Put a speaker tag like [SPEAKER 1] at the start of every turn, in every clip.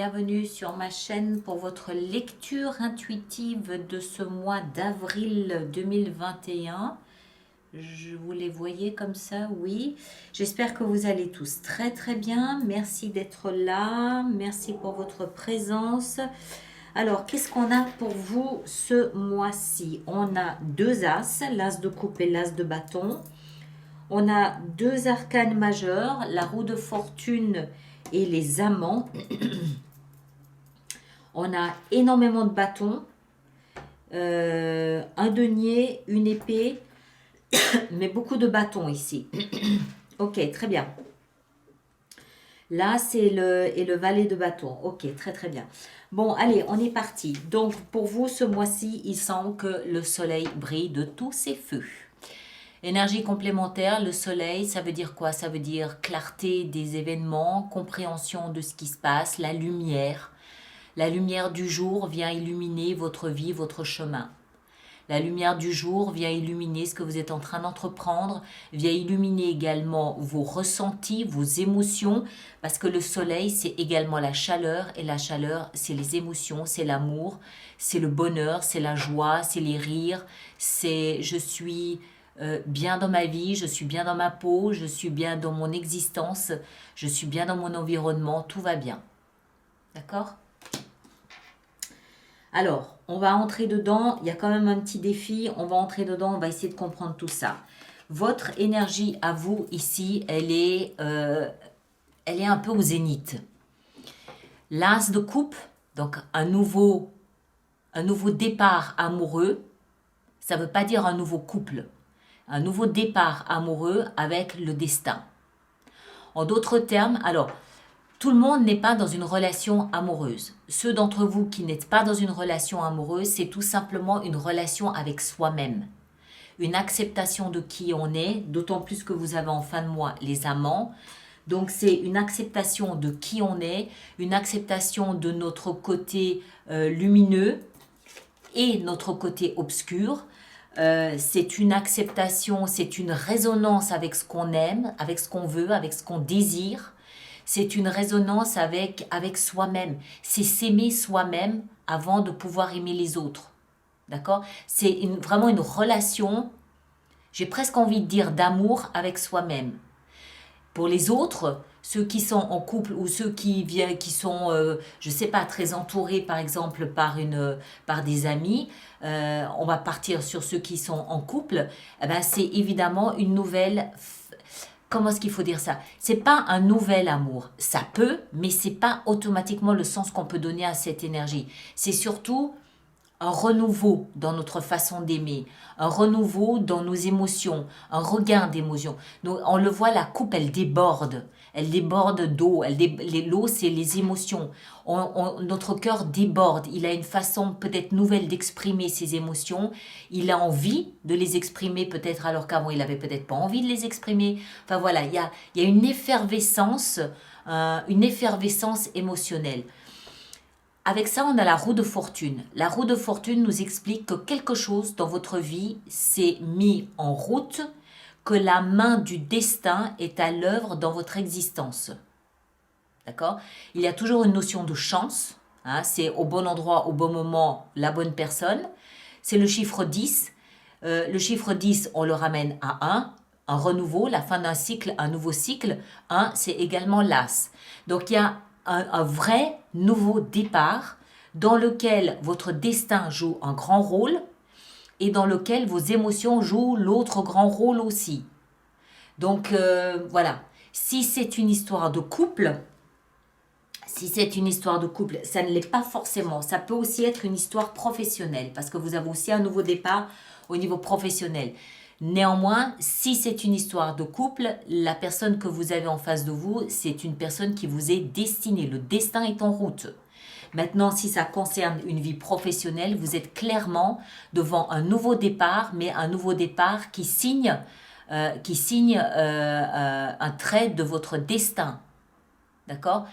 [SPEAKER 1] bienvenue sur ma chaîne pour votre lecture intuitive de ce mois d'avril 2021. Vous les voyez comme ça, oui. J'espère que vous allez tous très très bien. Merci d'être là, merci pour votre présence. Alors, qu'est-ce qu'on a pour vous ce mois-ci? On a deux as, l'as de coupe et l'as de bâton. On a deux arcanes majeurs, la roue de fortune et les amants. On a énormément de bâtons, un denier, une épée, mais beaucoup de bâtons ici. Ok, très bien. Là, c'est le valet de bâton. Ok, très très bien. Bon, allez, on est parti. Donc, pour vous, ce mois-ci, il semble que le soleil brille de tous ses feux. Énergie complémentaire, le soleil, ça veut dire quoi? Ça veut dire clarté des événements, compréhension de ce qui se passe, la lumière. La lumière du jour vient illuminer votre vie, votre chemin. La lumière du jour vient illuminer ce que vous êtes en train d'entreprendre, vient illuminer également vos ressentis, vos émotions, parce que le soleil, c'est également la chaleur, et la chaleur, c'est les émotions, c'est l'amour, c'est le bonheur, c'est la joie, c'est les rires, c'est je suis bien dans ma vie, je suis bien dans ma peau, je suis bien dans mon existence, je suis bien dans mon environnement, tout va bien. D'accord ? Alors, on va entrer dedans, il y a quand même un petit défi, on va entrer dedans, on va essayer de comprendre tout ça. Votre énergie à vous ici, elle est un peu au zénith. L'as de coupe, donc un nouveau départ amoureux, ça ne veut pas dire un nouveau couple. Un nouveau départ amoureux avec le destin. En d'autres termes, alors, tout le monde n'est pas dans une relation amoureuse. Ceux d'entre vous qui n'êtes pas dans une relation amoureuse, c'est tout simplement une relation avec soi-même. Une acceptation de qui on est, d'autant plus que vous avez en fin de mois les amants. Donc c'est une acceptation de qui on est, une acceptation de notre côté lumineux et notre côté obscur. C'est une acceptation, c'est une résonance avec ce qu'on aime, avec ce qu'on veut, avec ce qu'on désire. C'est une résonance avec soi-même. C'est s'aimer soi-même avant de pouvoir aimer les autres. D'accord? C'est vraiment une relation, j'ai presque envie de dire d'amour avec soi-même. Pour les autres, ceux qui sont en couple ou ceux qui sont, je sais pas, très entourés par exemple par des amis, on va partir sur ceux qui sont en couple, eh ben, c'est évidemment une nouvelle. Comment est-ce qu'il faut dire ça? C'est pas un nouvel amour. Ça peut, mais c'est pas automatiquement le sens qu'on peut donner à cette énergie. C'est surtout un renouveau dans notre façon d'aimer, un renouveau dans nos émotions, un regain d'émotions. Donc, on le voit, la coupe, elle déborde d'eau. L'eau, c'est les émotions. Notre cœur déborde. Il a une façon peut-être nouvelle d'exprimer ses émotions. Il a envie de les exprimer peut-être alors qu'avant, il avait peut-être pas envie de les exprimer. Enfin voilà, il y a une effervescence émotionnelle. Avec ça, on a la roue de fortune. La roue de fortune nous explique que quelque chose dans votre vie s'est mis en route, que la main du destin est à l'œuvre dans votre existence. D'accord? Il y a toujours une notion de chance. Hein, c'est au bon endroit, au bon moment, la bonne personne. C'est le chiffre 10. Le chiffre 10, on le ramène à un renouveau, la fin d'un cycle, un nouveau cycle. 1, c'est également l'as. Donc, il y a un vrai nouveau départ dans lequel votre destin joue un grand rôle et dans lequel vos émotions jouent l'autre grand rôle aussi. Donc voilà, si c'est une histoire de couple, ça ne l'est pas forcément. Ça peut aussi être une histoire professionnelle parce que vous avez aussi un nouveau départ au niveau professionnel. Néanmoins, si c'est une histoire de couple, la personne que vous avez en face de vous, c'est une personne qui vous est destinée. Le destin est en route. Maintenant, si ça concerne une vie professionnelle, vous êtes clairement devant un nouveau départ, mais un nouveau départ qui signe un trait de votre destin. D'accord?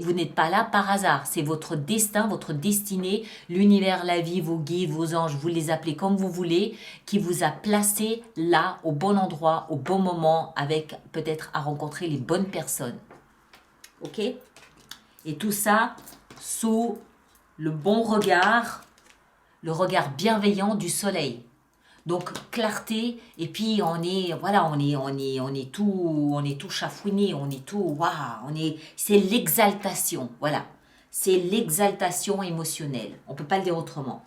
[SPEAKER 1] Vous n'êtes pas là par hasard, c'est votre destin, votre destinée, l'univers, la vie, vos guides, vos anges, vous les appelez comme vous voulez, qui vous a placé là, au bon endroit, au bon moment, avec peut-être à rencontrer les bonnes personnes. Ok? Et tout ça, sous le bon regard, le regard bienveillant du soleil. Donc clarté, et puis voilà, on est tout chafouiné, on est tout, waouh, c'est l'exaltation, voilà. C'est l'exaltation émotionnelle. On ne peut pas le dire autrement.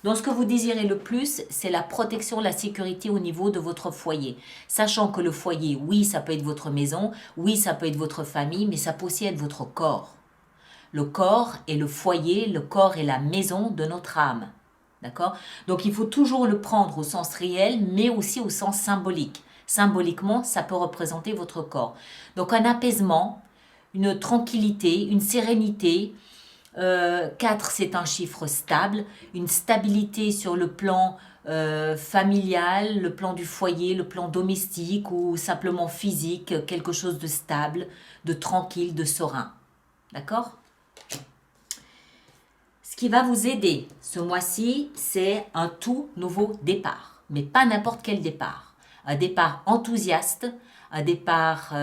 [SPEAKER 1] Donc, ce que vous désirez le plus, c'est la protection, la sécurité au niveau de votre foyer. Sachant que le foyer, oui, ça peut être votre maison, oui, ça peut être votre famille, mais ça peut aussi être votre corps. Le corps est le foyer, le corps est la maison de notre âme. D'accord? Donc, il faut toujours le prendre au sens réel, mais aussi au sens symbolique. Symboliquement, ça peut représenter votre corps. Donc, un apaisement, une tranquillité, une sérénité. 4, c'est un chiffre stable, une stabilité sur le plan familial, le plan du foyer, le plan domestique ou simplement physique, quelque chose de stable, de tranquille, de serein. D'accord? Ce qui va vous aider ce mois-ci, c'est un tout nouveau départ, mais pas n'importe quel départ. Un départ enthousiaste, un départ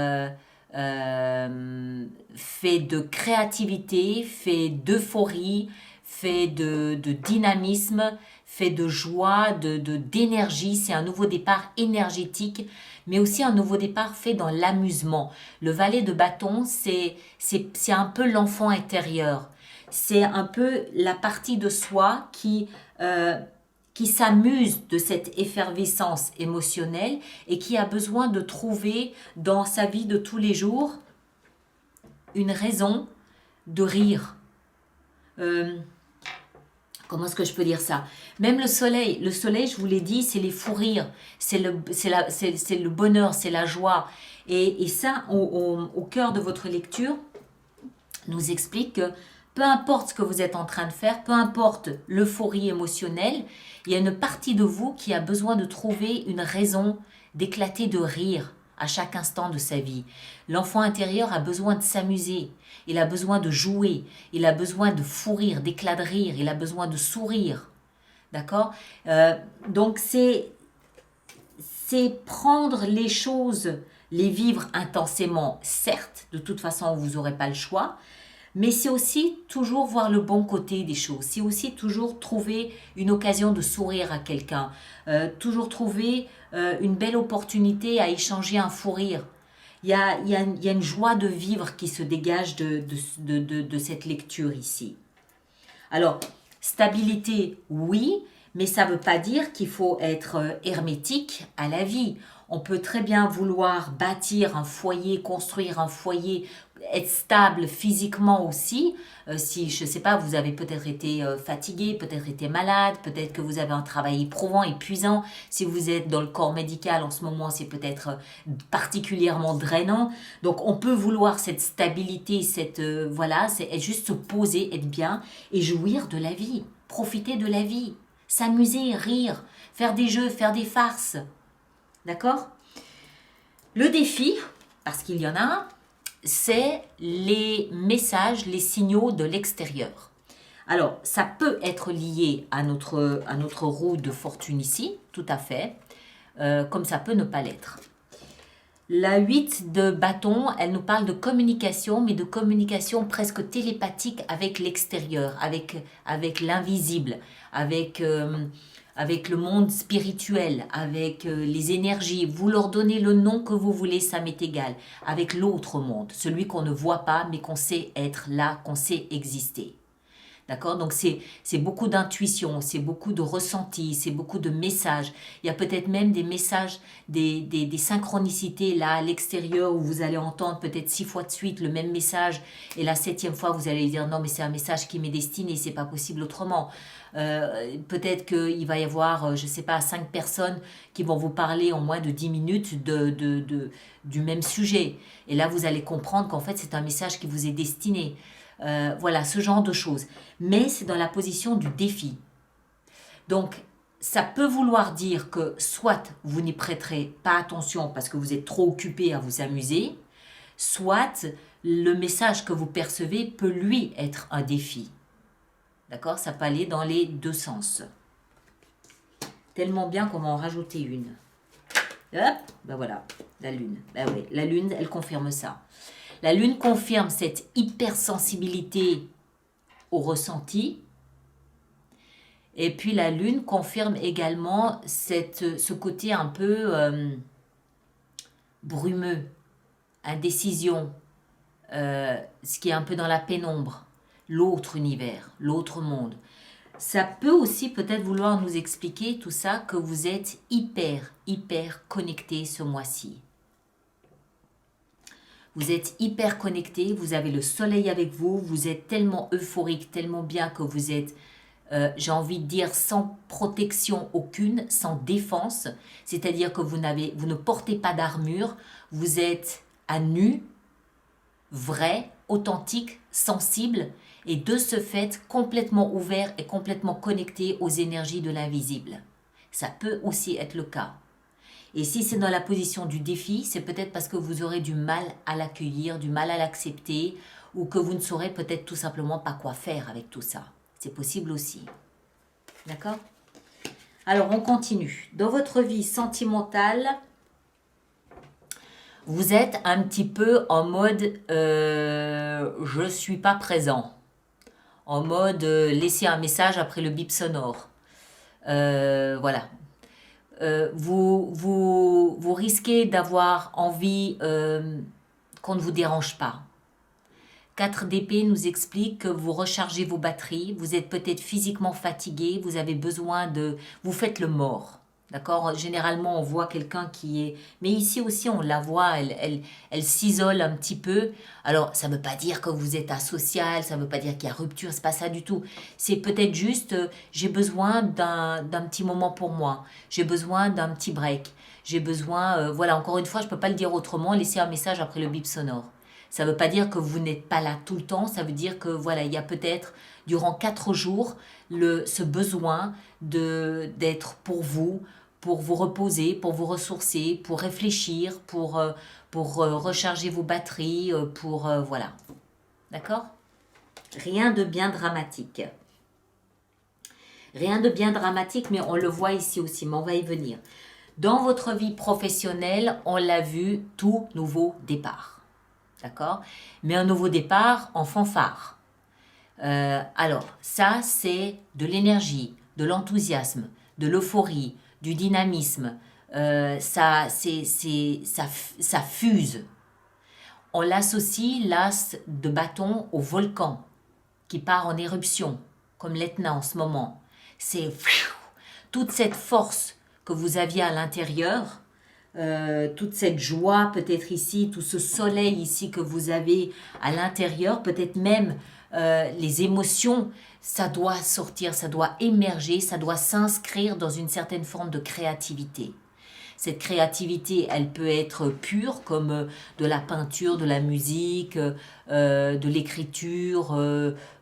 [SPEAKER 1] fait de créativité, fait d'euphorie, fait de dynamisme, fait de joie, d'énergie. C'est un nouveau départ énergétique, mais aussi un nouveau départ fait dans l'amusement. Le valet de bâton, c'est un peu l'enfant intérieur. C'est un peu la partie de soi qui s'amuse de cette effervescence émotionnelle et qui a besoin de trouver dans sa vie de tous les jours une raison de rire. Comment est-ce que je peux dire ça? Même le soleil, je vous l'ai dit, c'est les fous rires, c'est le bonheur, c'est la joie. Et ça, au cœur de votre lecture, nous explique que peu importe ce que vous êtes en train de faire, peu importe l'euphorie émotionnelle, il y a une partie de vous qui a besoin de trouver une raison d'éclater de rire à chaque instant de sa vie. L'enfant intérieur a besoin de s'amuser, il a besoin de jouer, il a besoin de fou rire, d'éclat de rire, il a besoin de sourire. D'accord? Donc c'est prendre les choses, les vivre intensément, certes, de toute façon vous n'aurez pas le choix, mais c'est aussi toujours voir le bon côté des choses. C'est aussi toujours trouver une occasion de sourire à quelqu'un. Toujours trouver une belle opportunité à échanger un fou rire. Il y a une joie de vivre qui se dégage de cette lecture ici. Alors, stabilité, oui, mais ça ne veut pas dire qu'il faut être hermétique à la vie. On peut très bien vouloir bâtir un foyer, construire un foyer, être stable physiquement aussi. Si, je ne sais pas, vous avez peut-être été fatigué, peut-être été malade, peut-être que vous avez un travail éprouvant, épuisant. Si vous êtes dans le corps médical en ce moment, c'est peut-être particulièrement drainant. Donc, on peut vouloir cette stabilité, voilà, c'est juste se poser, être bien et jouir de la vie, profiter de la vie, s'amuser, rire, faire des jeux, faire des farces. D'accord? Le défi, parce qu'il y en a un, c'est les messages, les signaux de l'extérieur. Alors, ça peut être lié à notre roue de fortune ici, tout à fait, comme ça peut ne pas l'être. La 8 de bâton, elle nous parle de communication, mais de communication presque télépathique avec l'extérieur, avec l'invisible, avec le monde spirituel, avec les énergies. Vous leur donnez le nom que vous voulez, ça m'est égal. Avec l'autre monde, celui qu'on ne voit pas, mais qu'on sait être là, qu'on sait exister. D'accord? Donc c'est beaucoup d'intuition, c'est beaucoup de ressenti, c'est beaucoup de messages. Il y a peut-être même des messages, des synchronicités là à l'extérieur où vous allez entendre peut-être 6 fois de suite le même message et la 7e fois vous allez dire non mais c'est un message qui m'est destiné, c'est pas possible autrement. Peut-être qu'il va y avoir, je sais pas, 5 personnes qui vont vous parler en moins de 10 minutes du même sujet. Et là vous allez comprendre qu'en fait c'est un message qui vous est destiné. Voilà, ce genre de choses. Mais c'est dans la position du défi. Donc, ça peut vouloir dire que soit vous n'y prêterez pas attention parce que vous êtes trop occupé à vous amuser, soit le message que vous percevez peut lui être un défi. D'accord? Ça peut aller dans les deux sens. Tellement bien qu'on va en rajouter une. Hop, ben voilà, la lune. Ben oui, la lune, elle confirme ça. La lune confirme cette hypersensibilité au ressenti. Et puis la lune confirme également ce côté un peu brumeux, indécision, ce qui est un peu dans la pénombre, l'autre univers, l'autre monde. Ça peut aussi peut-être vouloir nous expliquer tout ça que vous êtes hyper connecté ce mois-ci. Vous êtes hyper connecté, vous avez le soleil avec vous, vous êtes tellement euphorique, tellement bien que vous êtes, j'ai envie de dire, sans protection aucune, sans défense. C'est-à-dire que vous ne portez pas d'armure, vous êtes à nu, vrai, authentique, sensible et de ce fait complètement ouvert et complètement connecté aux énergies de l'invisible. Ça peut aussi être le cas. Et si c'est dans la position du défi, c'est peut-être parce que vous aurez du mal à l'accueillir, du mal à l'accepter, ou que vous ne saurez peut-être tout simplement pas quoi faire avec tout ça. C'est possible aussi. D'accord? Alors, on continue. Dans votre vie sentimentale, vous êtes un petit peu en mode je suis pas présent. En mode laisser un message après le bip sonore. Voilà. Vous risquez d'avoir envie qu'on ne vous dérange pas. 4 d'épée nous explique que vous rechargez vos batteries, vous êtes peut-être physiquement fatigué, vous avez besoin de... Vous faites le mort. D'accord? Généralement, on voit quelqu'un qui est... Mais ici aussi, on la voit, elle s'isole un petit peu. Alors, ça ne veut pas dire que vous êtes asocial, ça ne veut pas dire qu'il y a rupture, c'est pas ça du tout. C'est peut-être juste, j'ai besoin d'un petit moment pour moi. J'ai besoin d'un petit break. J'ai besoin... voilà, encore une fois, je ne peux pas le dire autrement, laisser un message après le bip sonore. Ça ne veut pas dire que vous n'êtes pas là tout le temps, ça veut dire que voilà, il y a peut-être durant 4 jours ce besoin d'être pour vous reposer, pour vous ressourcer, pour réfléchir, pour recharger vos batteries, voilà. D'accord? Rien de bien dramatique. Rien de bien dramatique, mais on le voit ici aussi, mais on va y venir. Dans votre vie professionnelle, on l'a vu, tout nouveau départ. D'accord? Mais un nouveau départ en fanfare. Alors, ça, c'est de l'énergie, de l'enthousiasme, de l'euphorie, du dynamisme. Ça fuse. On l'associe, l'as de bâton, au volcan qui part en éruption, comme l'Etna en ce moment. C'est toute cette force que vous aviez à l'intérieur, toute cette joie peut-être ici, tout ce soleil ici que vous avez à l'intérieur, peut-être même les émotions, ça doit sortir, ça doit émerger, ça doit s'inscrire dans une certaine forme de créativité. Cette créativité, elle peut être pure comme de la peinture, de la musique, de l'écriture,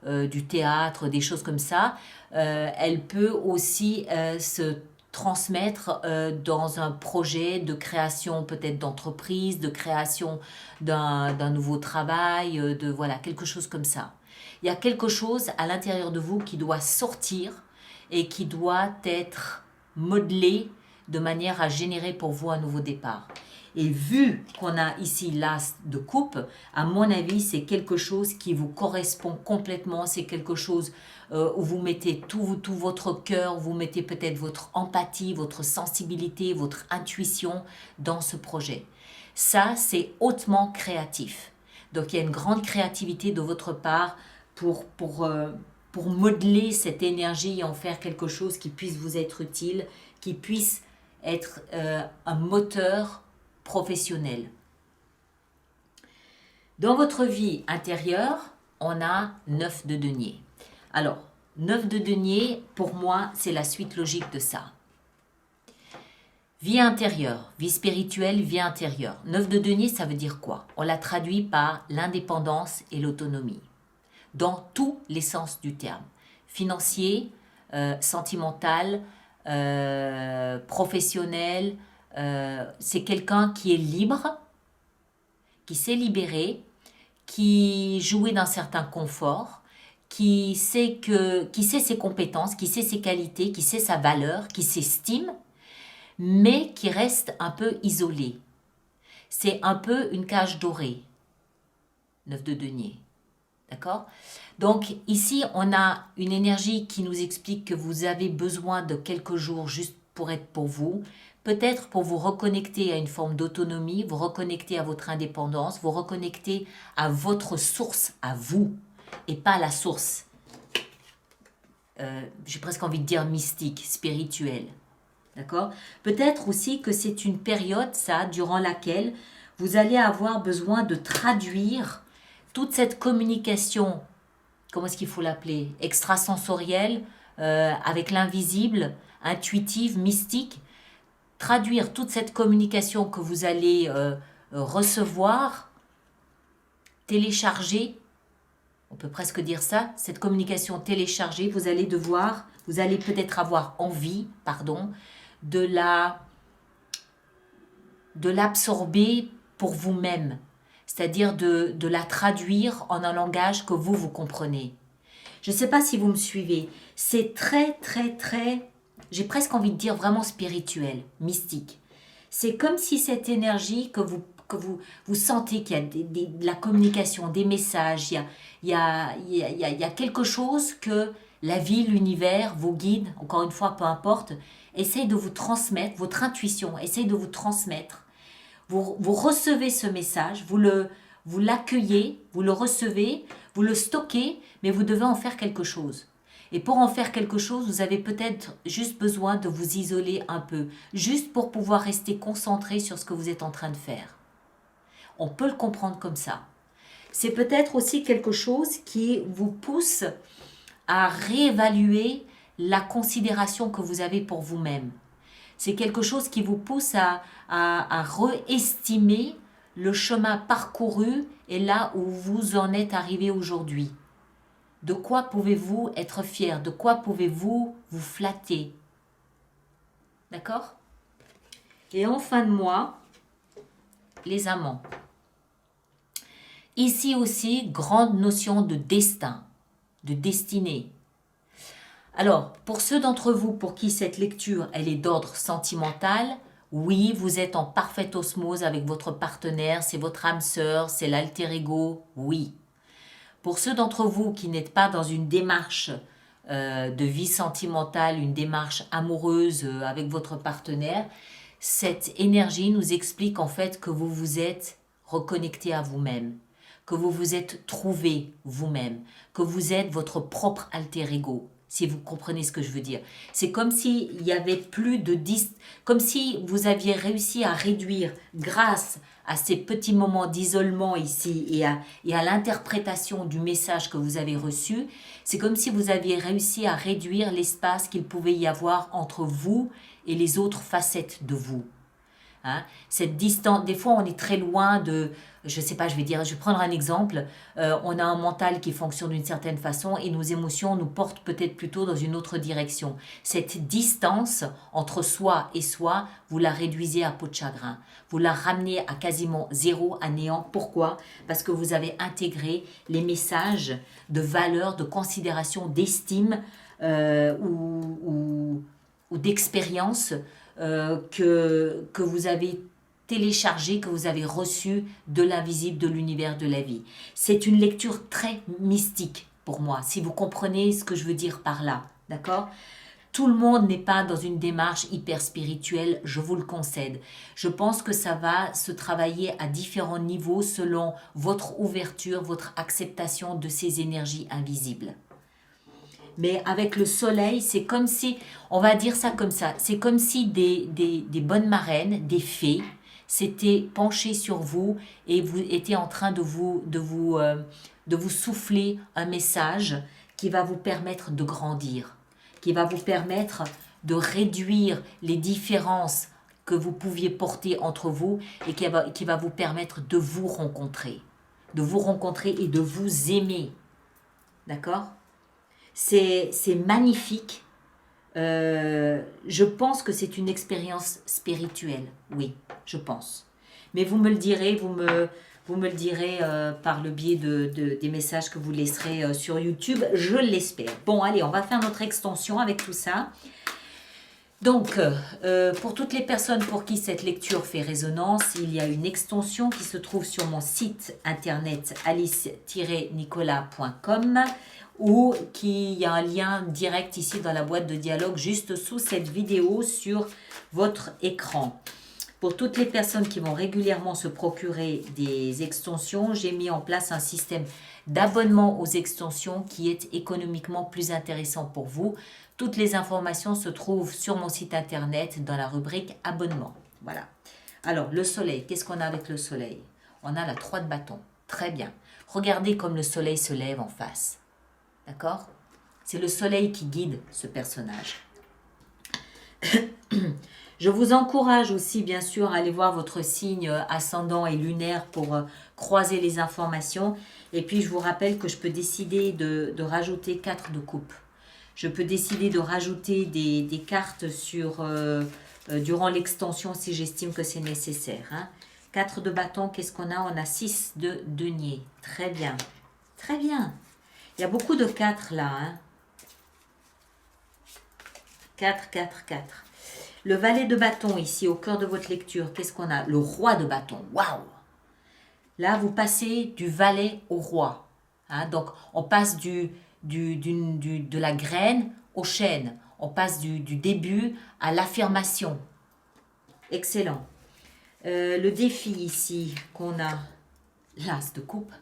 [SPEAKER 1] du théâtre, des choses comme ça. Elle peut aussi se transmettre dans un projet de création peut-être d'entreprise, de création d'un nouveau travail, de voilà, quelque chose comme ça. Il y a quelque chose à l'intérieur de vous qui doit sortir et qui doit être modelé de manière à générer pour vous un nouveau départ. Et vu qu'on a ici l'as de coupe, à mon avis, c'est quelque chose qui vous correspond complètement. C'est quelque chose où vous mettez tout votre cœur, vous mettez peut-être votre empathie, votre sensibilité, votre intuition dans ce projet. Ça, c'est hautement créatif. Donc, il y a une grande créativité de votre part pour modeler cette énergie et en faire quelque chose qui puisse vous être utile, qui puisse être un moteur professionnel. Dans votre vie intérieure, on a 9 de denier. Alors, 9 de denier, pour moi, c'est la suite logique de ça. Vie intérieure, vie spirituelle, vie intérieure. 9 de denier, ça veut dire quoi? On l'a traduit par l'indépendance et l'autonomie, dans tous les sens du terme. Financier, sentimental, professionnel, c'est quelqu'un qui est libre, qui s'est libéré, qui jouit d'un certain confort, qui sait ses compétences, qui sait ses qualités, qui sait sa valeur, qui s'estime, mais qui reste un peu isolé. C'est un peu une cage dorée, 9 de denier. D'accord? Donc ici, on a une énergie qui nous explique que vous avez besoin de quelques jours juste pour être pour vous, peut-être pour vous reconnecter à une forme d'autonomie, vous reconnecter à votre indépendance, vous reconnecter à votre source, à vous, et pas à la source, j'ai presque envie de dire mystique, spirituelle. D'accord? Peut-être aussi que c'est une période, ça, durant laquelle vous allez avoir besoin de traduire toute cette communication, comment est-ce qu'il faut l'appeler, extrasensorielle, avec l'invisible, intuitive, mystique, traduire toute cette communication que vous allez recevoir, télécharger, on peut presque dire ça, cette communication téléchargée, vous allez peut-être avoir envie, pardon, de l'absorber pour vous-même, c'est-à-dire de la traduire en un langage que vous comprenez. Je ne sais pas si vous me suivez, c'est très, très, très, j'ai presque envie de dire vraiment spirituel, mystique. C'est comme si cette énergie que vous sentez qu'il y a de la communication, des messages, il y a quelque chose que la vie, l'univers, vos guides, encore une fois, peu importe, essaye de vous transmettre, votre intuition essaye de vous transmettre. Vous recevez ce message, vous l'accueillez, vous le recevez, vous le stockez, mais vous devez en faire quelque chose. Et pour en faire quelque chose, vous avez peut-être juste besoin de vous isoler un peu, juste pour pouvoir rester concentré sur ce que vous êtes en train de faire. On peut le comprendre comme ça. C'est peut-être aussi quelque chose qui vous pousse à réévaluer la considération que vous avez pour vous-même. C'est quelque chose qui vous pousse à réestimer le chemin parcouru et là où vous en êtes arrivé aujourd'hui. De quoi pouvez-vous être fier? De quoi pouvez-vous vous flatter? D'accord? Et en fin de mois, les amants. Ici aussi, grande notion de destin, de destinée. Alors, pour ceux d'entre vous pour qui cette lecture, elle est d'ordre sentimental, oui, vous êtes en parfaite osmose avec votre partenaire, c'est votre âme sœur, c'est l'alter ego, oui. Pour ceux d'entre vous qui n'êtes pas dans une démarche de vie sentimentale, une démarche amoureuse avec votre partenaire, cette énergie nous explique en fait que vous vous êtes reconnecté à vous-même, que vous vous êtes trouvé vous-même, que vous êtes votre propre alter ego. Si vous comprenez ce que je veux dire. C'est comme s'il y avait plus de comme si vous aviez réussi à réduire grâce à ces petits moments d'isolement ici et à l'interprétation du message que vous avez reçu, c'est comme si vous aviez réussi à réduire l'espace qu'il pouvait y avoir entre vous et les autres facettes de vous. Hein? Cette distance, des fois on est très loin de, je sais pas, je vais prendre un exemple, on a un mental qui fonctionne d'une certaine façon et nos émotions nous portent peut-être plutôt dans une autre direction. Cette distance entre soi et soi, vous la réduisez à peau de chagrin, vous la ramenez à quasiment zéro, à néant. Pourquoi? Parce que vous avez intégré les messages de valeur, de considération, d'estime ou d'expérience que vous avez téléchargé, que vous avez reçu de l'invisible, de l'univers de la vie. C'est une lecture très mystique pour moi, si vous comprenez ce que je veux dire par là, d'accord? Tout le monde n'est pas dans une démarche hyper spirituelle, je vous le concède. Je pense que ça va se travailler à différents niveaux selon votre ouverture, votre acceptation de ces énergies invisibles. Mais avec le soleil, c'est comme si, on va dire ça comme ça, c'est comme si des bonnes marraines, des fées, s'étaient penchées sur vous et vous étiez en train de vous souffler un message qui va vous permettre de grandir, qui va vous permettre de réduire les différences que vous pouviez porter entre vous et qui va vous permettre de vous rencontrer et de vous aimer. D'accord ? C'est magnifique. Je pense que c'est une expérience spirituelle. Oui, je pense. Mais vous me le direz, par le biais des messages que vous laisserez sur YouTube. Je l'espère. Bon, allez, on va faire notre extension avec tout ça. Donc, pour toutes les personnes pour qui cette lecture fait résonance, il y a une extension qui se trouve sur mon site internet alice-nicolas.com ou qui y a un lien direct ici dans la boîte de dialogue juste sous cette vidéo sur votre écran. Pour toutes les personnes qui vont régulièrement se procurer des extensions, j'ai mis en place un système d'abonnement aux extensions qui est économiquement plus intéressant pour vous. Toutes les informations se trouvent sur mon site internet dans la rubrique abonnement. Voilà. Alors, le soleil, qu'est-ce qu'on a avec le soleil? On a la 3 de bâton. Très bien. Regardez comme le soleil se lève en face. D'accord? C'est le soleil qui guide ce personnage. Je vous encourage aussi, bien sûr, à aller voir votre signe ascendant et lunaire pour croiser les informations. Et puis, je vous rappelle que je peux décider de rajouter 4 de coupe. Je peux décider de rajouter des cartes durant l'extension si j'estime que c'est nécessaire. Hein. 4 de bâton, qu'est-ce qu'on a? On a 6 de denier. Très bien. Très bien. Il y a beaucoup de 4 là. Hein. 4, 4, 4. Le valet de bâton ici au cœur de votre lecture, qu'est-ce qu'on a? Le roi de bâton. Waouh! Là, vous passez du valet au roi. Hein? Donc, on passe de la graine au chêne. On passe du début à l'affirmation. Excellent. Le défi ici qu'on a, l'as de coupe.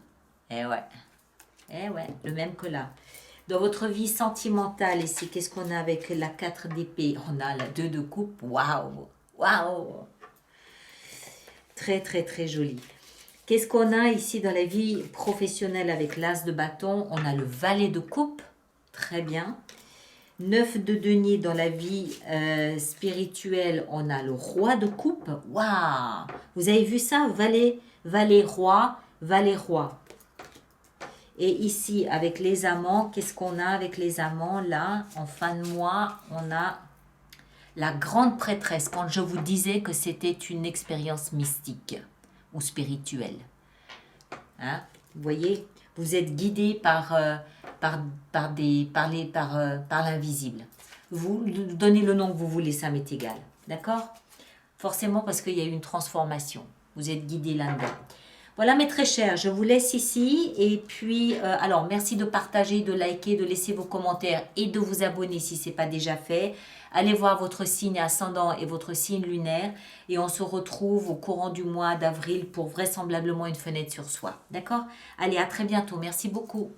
[SPEAKER 1] Eh ouais. Eh ouais, le même que là. Dans votre vie sentimentale ici, qu'est-ce qu'on a avec la 4 d'épée? On a la 2 de coupe. Waouh! Waouh! Très, très, très joli. Qu'est-ce qu'on a ici dans la vie professionnelle avec l'as de bâton? On a le valet de coupe. Très bien. 9 de denier dans la vie spirituelle. On a le roi de coupe. Waouh! Vous avez vu ça? Valet, valet, roi, valet, roi. Et ici, avec les amants, qu'est-ce qu'on a avec les amants? Là, en fin de mois, on a la grande prêtresse. Quand je vous disais que c'était une expérience mystique ou spirituelle. Hein? Vous voyez, vous êtes guidé par l'invisible. Vous donnez le nom que vous voulez, ça m'est égal. D'accord? Forcément parce qu'il y a eu une transformation. Vous êtes guidé là-dedans. Voilà mes très chers, je vous laisse ici et puis alors merci de partager, de liker, de laisser vos commentaires et de vous abonner si ce n'est pas déjà fait. Allez voir votre signe ascendant et votre signe lunaire et on se retrouve au courant du mois d'avril pour vraisemblablement une fenêtre sur soi. D'accord? Allez, à très bientôt. Merci beaucoup.